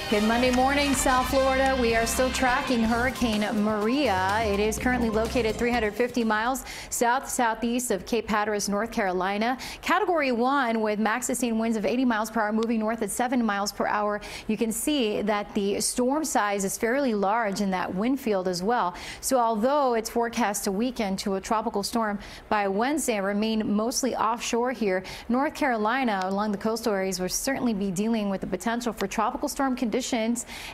Good Monday morning, South Florida. We are still tracking Hurricane Maria. It is currently located 350 miles southeast of Cape Hatteras, North Carolina. Category 1 with max sustained winds of 80 miles per hour, moving north at 7 miles per hour. You can see that the storm size is fairly large in that wind field as well. So although it's forecast to weaken to a tropical storm by Wednesday and remain mostly offshore here, North Carolina along the coastal areas will certainly be dealing with the potential for tropical storm conditions.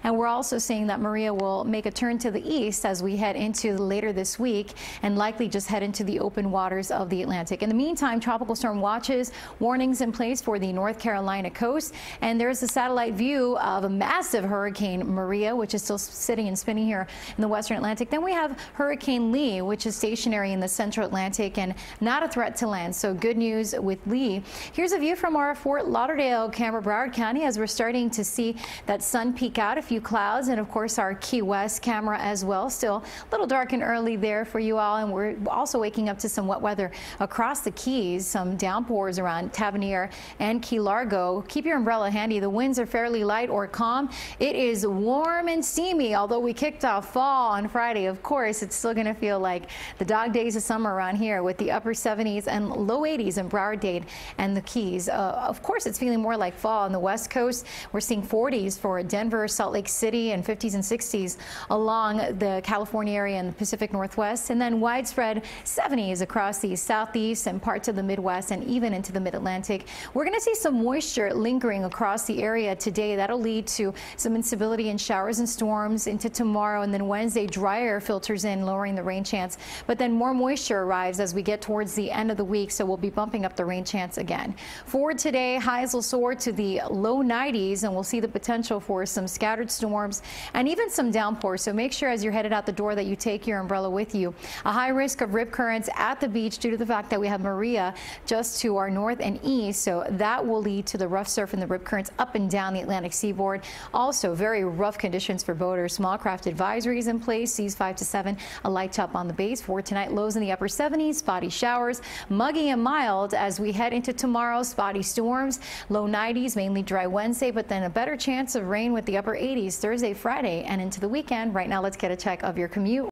And we're also seeing that Maria will make a turn to the east as we head into later this week and likely just head into the open waters of the Atlantic. In the meantime, tropical storm watches, warnings in place for the North Carolina coast. And there's a satellite view of a massive Hurricane Maria, which is still sitting and spinning here in the western Atlantic. Then we have Hurricane Lee, which is stationary in the central Atlantic and not a threat to land. So good news with Lee. Here's a view from our Fort Lauderdale camera, Broward County, as we're starting to see that sun peek out, a few clouds, and of course our Key West camera as well. Still a little dark and early there for you all, and we're also waking up to some wet weather across the Keys, some downpours around Tavernier and Key Largo. Keep your umbrella handy. The winds are fairly light or calm. It is warm and steamy. Although we kicked off fall on Friday, of course it's still going to feel like the dog days of summer around here with the upper 70s and low 80s in Broward, Dade and the Keys. Of course it's feeling more like fall on the west coast. We're seeing 40s for Denver, Salt Lake City, and 50s and 60s along the California area and the Pacific Northwest, and then widespread 70s across the southeast and parts of the Midwest and even into the mid-Atlantic. We're going to see some moisture lingering across the area today. That'll lead to some instability in showers and storms into tomorrow, and then Wednesday dry air filters in, lowering the rain chance, but then more moisture arrives as we get towards the end of the week, so we'll be bumping up the rain chance again. For today, highs will soar to the low 90s, and we'll see the potential for some scattered storms and even some downpours. So make sure as you're headed out the door that you take your umbrella with you. A high risk of rip currents at the beach due to the fact that we have Maria just to our north and east. So that will lead to the rough surf and the rip currents up and down the Atlantic seaboard. Also very rough conditions for boaters. Small craft advisories in place. Seas 5 to 7. A light top on the base. For tonight, lows in the upper 70s. Spotty showers. Muggy and mild as we head into tomorrow. Spotty storms. Low 90s. Mainly dry Wednesday, but then a better chance of rain with the upper 80s Thursday, Friday, and into the weekend. Right now, let's get a check of your commute.